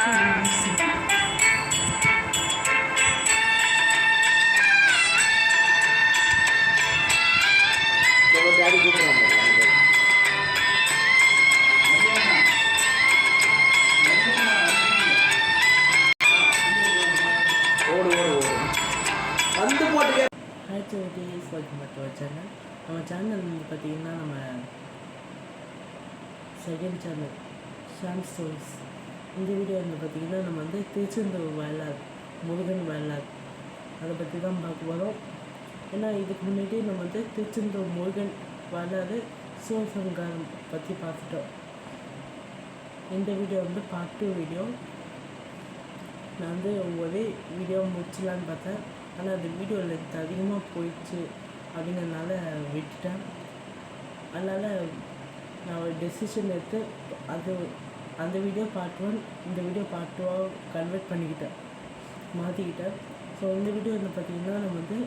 Channel நம்ம channel வந்து பார்த்திங்கன்னா நம்ம செகண்ட் சேனல் ஷாம் ஸ்டோரிஸ். இந்த வீடியோ வந்து பார்த்திங்கன்னா நம்ம வந்து திருச்செந்தூர் வயலார் முருகன் வயலார் அதை பற்றி தான் பார்க்க போகிறோம். ஏன்னா இதுக்கு முன்னாடி நம்ம வந்து திருச்செந்தூர் முருகன் வயலாறு சிவசங்காரம் பற்றி பார்த்துட்டோம். இந்த வீடியோ வந்து பார்ட் 2 வீடியோ. நான் வந்து ஒரே வீடியோ முடிச்சலான்னு பார்த்தேன், ஆனால் அந்த வீடியோ லென்த் அதிகமாக போயிடுச்சு அப்படிங்கிறதுனால விட்டுட்டேன். அதனால் நான் ஒரு டெசிஷன் எடுத்து அந்த வீடியோ பார்ட் 1 இந்த வீடியோ பார்ட் 2 கன்வெர்ட் மாற்றிக்கிட்டேன். ஸோ இந்த வீடியோ வந்து பார்த்திங்கன்னா நம்ம வந்து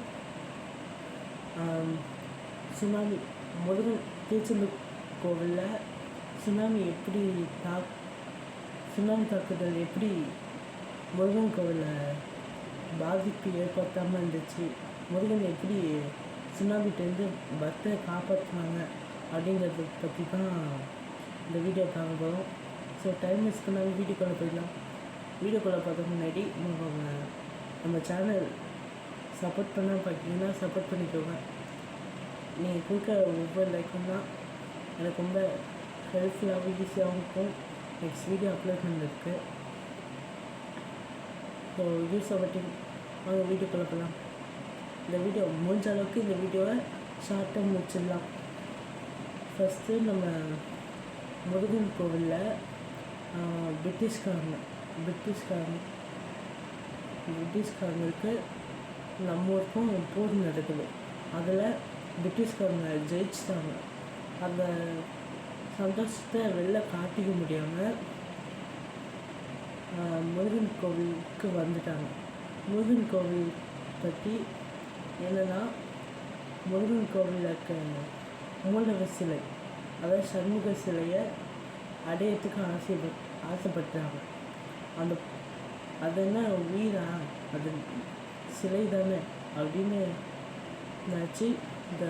சுனாமி முருகன் திருச்செந்தூர் கோவிலில் சுனாமி தாக்குதல் எப்படி முருகன் கோவிலில் பாதிப்பு ஏற்படுத்தாமல் இருந்துச்சு, முருகன் எப்படி சுனாமிட்டேருந்து பக்தரை காப்பாற்றினாங்க அப்படிங்கிறத பற்றி தான் இந்த வீடியோ பார்க்க போகிறோம். ஸோ டைம் வேஸ்ட் பண்ணாமல் வீடியோக்குள்ளே போயிடலாம். வீடியோக்குள்ளே பார்க்க முன்னாடி நம்ம சேனல் சப்போர்ட் பண்ணால் பார்த்தீங்கன்னா சப்போர்ட் பண்ணிக்கோங்க. நீங்கள் கொடுக்க ஒவ்வொரு லைக்கும் தான் எனக்கு ரொம்ப ஹெல்ப்ஃபுல்லாகவும் ஈஸியாகவும் இருக்கும் நெக்ஸ்ட் வீடியோ அப்லோட் பண்ணிருக்கு. ஸோ யூஸ் ஆகட்டும், வாங்க வீடியோக்குள்ளே போகலாம். இந்த வீடியோ முடிஞ்ச அளவுக்கு இந்த வீடியோவை ஷார்ட்டாக முடிச்சிடலாம். ஃபஸ்ட்டு நம்ம முருகன் கோவிலில் பிரிட்டிஷ்காரங்களுக்கு நம்ம ஊருக்கும் போர் நடக்குது. அதில் பிரிட்டிஷ்காரங்க ஜெயிச்சிட்டாங்க. அந்த சந்தோஷத்தை வெளில காட்டிக்க முடியாமல் முருகன் கோவிலுக்கு வந்துட்டாங்க. முருகன் கோவில் பற்றி என்னென்னா, முருகன் கோவிலில் இருக்க மூலவர் சிலை, அதாவது சண்முக சிலையை அடையத்துக்கு ஆசைப்பட்டாங்க. அது என்ன உயிரா, அது சிலை தானே அப்படின்னு நினச்சி இந்த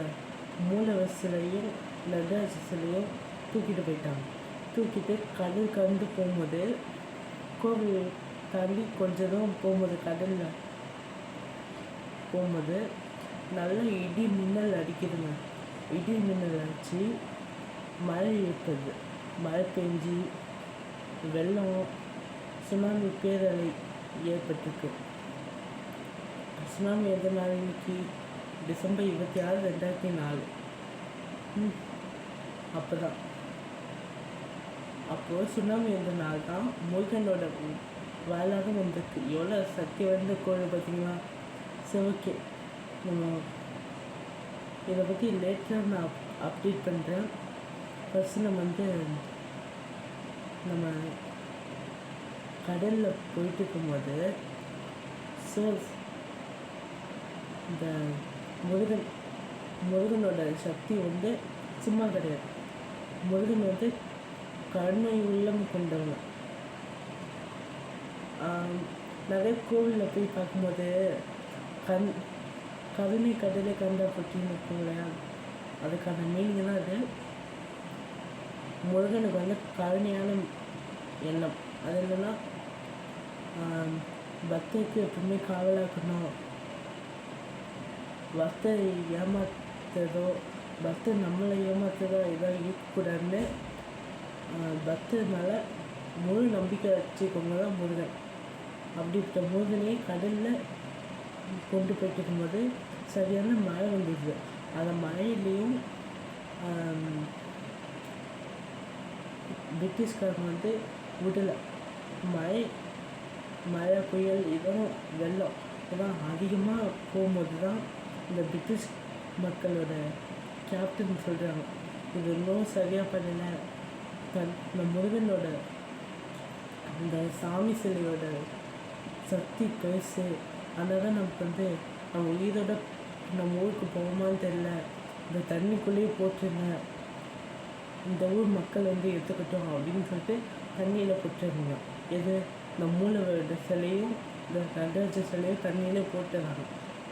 மூலவர் சிலையும் நடராஜ சிலையும் தூக்கிட்டு போயிட்டாங்க. தூக்கிட்டு கடல் கடந்து போகும்போது, கோவில் தாண்டி கொஞ்சம் தூரம் போகும்போது, கடலில் போகும்போது நல்ல இடி மின்னல் அடிக்குதுங்க. இடி மின்னல் அடித்து மழை ஏற்படுது. மழை பெஞ்சி வெள்ளம், சுனாமி பேரலை ஏற்பட்டிருக்கு. சுனாமி எந்த நாள் இன்னைக்கு டிசம்பர் 26, 2004. அப்போது சுனாமி எந்த நாள் தான் முருகனோட வயலாக வந்திருக்கு. எவ்வளோ சக்தி வாய்ந்த கோவில் பார்த்திங்கன்னா. சரி, ஓகே, நம்ம இதை பற்றி லேட்டராக நான் அப்டேட் பண்ணுறேன். ஃபஸ்ட்டு நம்ம வந்து நம்ம கடலில் போயிட்டு இருக்கும்போது இந்த முருகனோட சக்தி வந்து சும்மா கிடையாது. முருகன் வந்து கருணை உள்ளம் கொண்டவங்க. நிறைய கோவிலில் போய் பார்க்கும்போது கருணை கடலை கண்டா பற்றின்னு இருக்குங்களா, அதுக்கான மீனிங் தான் அது. முருகனுக்கு வந்து கருணையான எண்ணம். அது என்னென்னா, பக்தருக்கு எப்பவுமே காவலாக்கணும், பக்தரை ஏமாத்துறதோ பக்தர் நம்மளை ஏமாத்துறதோ எதாவது இருக்கக்கூடாதுன்னு பக்தர் மேலே முழு நம்பிக்கை வச்சுக்கோங்க தான் முருகன். அப்படிப்பட்ட முருகனே கடலில் கொண்டு போயிட்டு இருக்கும்போது சரியான மழை வந்துடுது. அந்த மழையிலையும் பிரிட்டிஷ்காரங்க வந்து விடலை. மழை புயல் இதெல்லாம் வெள்ளம் இதெல்லாம் அதிகமாக போகும்போது தான் இந்த பிரிட்டிஷ் மக்களோட கேப்டன் சொல்கிறாங்க, இது இன்னும் சரியாக பண்ணலை, இந்த முருகனோட இந்த சாமி சிலையோட சக்தி பெருசு, அதனால நமக்கு வந்து நம்ம உயிரோட நம்ம ஊருக்கு போகுமான்னு தெரில, இந்த தண்ணிக்குள்ளேயே போட்டுருங்க, இந்த ஊர் மக்கள் வந்து எடுத்துக்கிட்டோம் அப்படின்னு சொல்லிட்டு தண்ணியில் போட்டுருங்க. எது இந்த மூலவரோட சிலையும் இந்த நடராஜ சிலையும் தண்ணியிலே போட்டுறாங்க.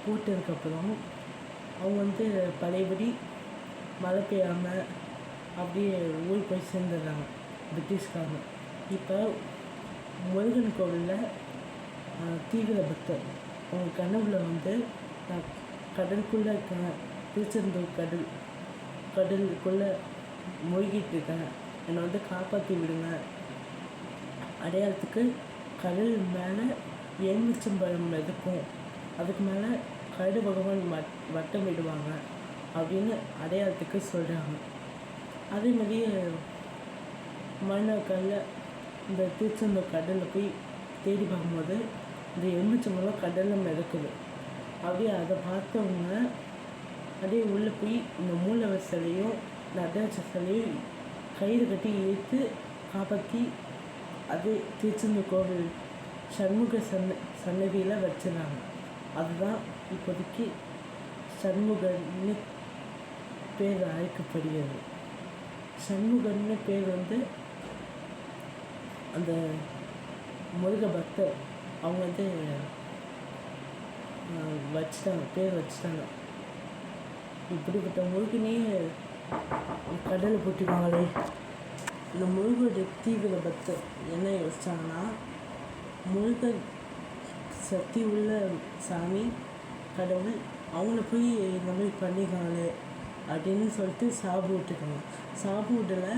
போட்டதுக்கப்புறம் அவங்க வந்து பழையபடி மழை பெய்யாமல் அப்படியே ஊர் போய் சேர்ந்துடுறாங்க பிரிட்டிஷ்காரங்க. இப்போ முருகன் கோவிலில் தீவிர பக்தர் அவங்க கனவுல வந்து நான் கடலுக்குள்ளே இருக்கேன், திருச்செந்தூர் கடலுக்குள்ளே மூழ்கிட்டு இருக்கேன், என்னை வந்து காப்பாற்றி விடுங்க. அடையாளத்துக்கு கடல் மேலே எலுமிச்சம்பழம் இருக்கும், அதுக்கு மேலே கருட பகவான் வட்டம் விடுவாங்க அப்படின்னு அடையாளத்துக்கு சொல்கிறாங்க. அதே மாதிரியே மறுநாட்களில் இந்த திருச்செந்தூர் கடலில் போய் தேடி பார்க்கும்போது இந்த எலுமிச்சம்பழம் கடலில் மிதக்குது. அப்படியே அதை பார்த்தவங்க அப்படியே உள்ளே போய் இந்த மூலவர் சிலையும் நடராஜ சிலையும் கயிறு கட்டி இழுத்து காப்பாற்றி அது திருச்செந்தூர் கோவில் சண்முக சன்னதியில் வச்சிடறாங்க. அதுதான் இப்போதைக்கு சண்முகன்னு பேர் அழைக்கப்படுகிறது. சண்முகன்னு பேர் வந்து அந்த முருக பக்தர் அவங்க வந்து பேர் வச்சுட்டாங்க. இப்படிப்பட்ட முருகனையே கடலை போட்டுருக்காங்களே. இந்த முருகோட தீவிர பக்தர் என்ன யோசிச்சாங்கன்னா, முருகன் சக்தி உள்ள சாமி கடவுள், அவங்கள போய் இந்த மாதிரி பண்ணியிருக்காங்களே அப்படின்னு சொல்லிட்டு சாபு விட்டுருக்காங்க. சாபு விடலை,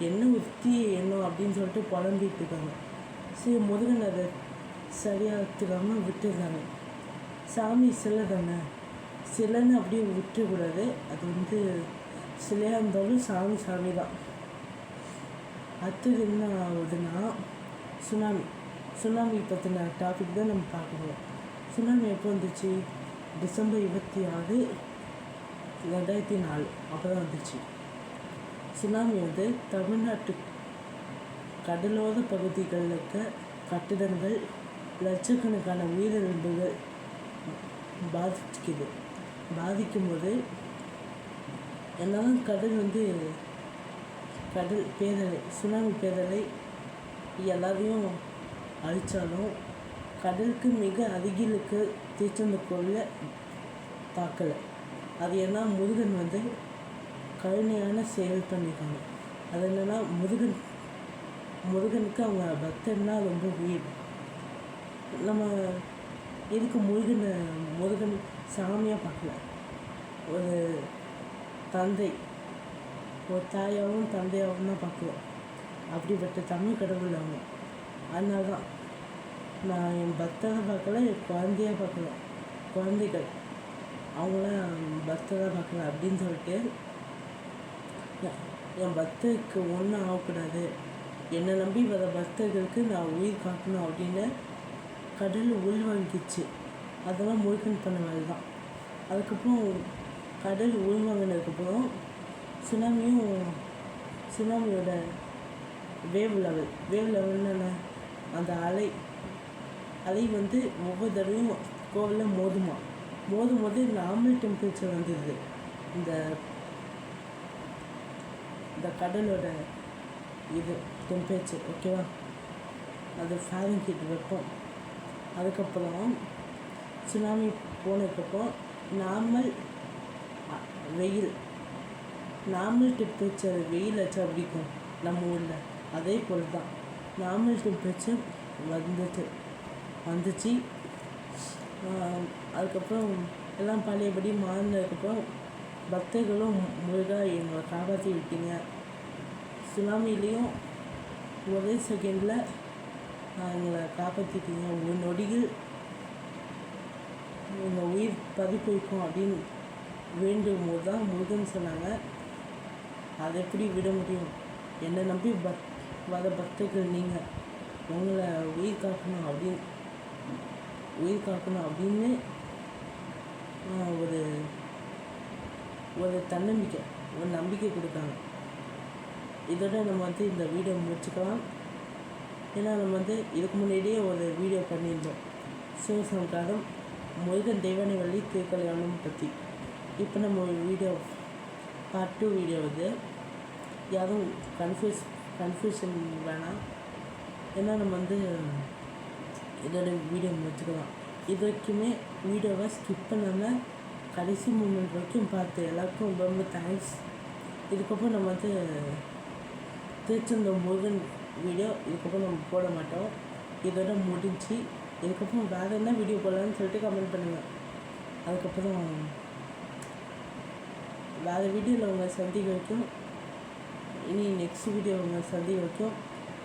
என்ன உத்தி என்ன அப்படின்னு சொல்லிட்டு புலம்பிட்டு இருக்காங்க. சரி, முருகன் அதை சரியாகத்துக்காம விட்டுருக்காங்க. சாமி சிலை தானே, சிலைன்னு அப்படியே விட்டுக்கூடாது. அது வந்து சிலையாக இருந்தாலும் சாமி தான். அடுத்தது என்ன ஆகுதுன்னா, சுனாமி பற்றின டாபிக் தான் நம்ம பார்க்கணும். சுனாமி எப்போ வந்துச்சு? டிசம்பர் 26, 2004 அப்போ தான் வந்துச்சு. சுனாமி வந்து தமிழ்நாட்டு கடலோர பகுதிகளில் இருக்க கட்டிடங்கள், லட்சக்கணக்கான உயிரிழப்புகள் பாதிக்கும்போது என்னதான் கடல் பேரலை, சுனாமி பேரலை எல்லாரையும் அழித்தாலும் கடலுக்கு மிக அருகிலுக்கு திருச்செந்தூர் கோவிலில் தாக்கலை. அது ஏன்னா முருகன் வந்து கருணையான செயல் பண்ணியிருக்காங்க. அது என்னென்னா முருகனுக்கு அவங்க பக்தர்னா ரொம்ப உயிர். நம்ம எதுக்கு முருகன் சாமியாக பார்க்கல, ஒரு தாயாகவும் தந்தையாகவும் தான் பார்க்குறோம். அப்படிப்பட்ட தமிழ் கடவுள் அவங்க. அதனால தான் நான் என் பக்தராக பார்க்கல, என் குழந்தையாக பார்க்கல. குழந்தைகள் அவங்களாம் பக்தராக பார்க்கல அப்படின்னு சொல்லிட்டு என் பக்தருக்கு ஒன்றும் ஆகக்கூடாது, என்னை நம்பி வர பக்தர்களுக்கு நான் உயிர் காக்கணும் அப்படின்னு கடல் உள்வாங்கிச்சு. அதெல்லாம் முருகன் பண்ண வேலை தான். அதுக்கப்புறம் கடல் உள்வாங்கினதுக்கப்புறம் சுனாமியோட வேவ் லெவல்னு என்ன, அந்த அலை வந்து ஒவ்வொரு தடவையும் கோவிலில் மோதும்போது நார்மல் டெம்பரேச்சர் வந்துடுது. இந்த கடலோட டெம்பரேச்சர் ஓகேவா, அது ஃபாரன்ஹீட் வெப்பம். அதுக்கப்புறம் சுனாமி போனதுக்கப்புறம் நார்மல் டெம்பரேச்சர் வெயில் வச்சா பிடிக்கும் நம்ம ஊரில், அதே போல் தான் நார்மல் டெம்பரேச்சர் வந்துச்சு. அதுக்கப்புறம் எல்லாம் பழையபடி மாறினதுக்கப்புறம் பக்தர்களும் முருகா எங்களை காப்பாற்றி விட்டீங்க, சுனாமிலையும் ஒரே செகண்டில் எங்களை காப்பாற்றிட்டீங்க, ஒரு நொடியில் எங்கள் உயிர் பறிப்போய்க்கும் அப்படின்னு வேண்டும் போது தான் முருகன் சொன்னாங்க, அதை எப்படி விட முடியும், என்னை நம்பி வர பக்தர்கள் நீங்கள், உங்களை உயிர் காக்கணும் அப்படின்னு ஒரு தன்னம்பிக்கை, ஒரு நம்பிக்கை கொடுத்தாங்க. இதோட நம்ம வந்து இந்த வீடியோ முடிச்சுக்கலாம். ஏன்னா நம்ம வந்து இதுக்கு முன்னாடியே ஒரு வீடியோ பண்ணியிருந்தோம், சிவசங்காரம் முருகன் தெய்வானை வள்ளி திருக்கல்யாணம் பற்றி. இப்போ நம்ம வீடியோ பார்ட் 2 வீடியோ வந்து யாரும் கன்ஃபியூஷன் வேணாம். ஏன்னா நம்ம வந்து இதோட வீடியோ முடிச்சுக்கலாம். இது வரைக்குமே வீடியோவை ஸ்கிப் பண்ணாமல் கடைசி மூமெண்ட் வரைக்கும் பார்த்து எல்லாருக்கும் ரொம்ப ரொம்ப தேங்க்ஸ். இதுக்கப்புறம் நம்ம வந்து திருச்செந்தூர் முருகன் வீடியோ இதுக்கப்புறம் நம்ம போட மாட்டோம். இதோட முடிஞ்சு இதுக்கப்புறம் வேறு என்ன வீடியோ போடலான்னு சொல்லிட்டு கமெண்ட் பண்ணுங்கள். அதுக்கப்புறம் வேறு வீடியோவில் உங்களை சந்திக்க வைக்கும். இனி நெக்ஸ்ட் வீடியோ உங்களை சந்திக்க வைக்கும்.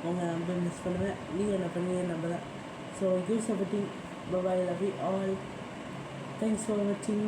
உங்கள் நம்பர் மிஸ் பண்ணுவேன். நீங்கள் என்ன பண்ணுவீங்க நம்புகிறேன். So you supporting. Bye bye, love you all. Thanks for watching.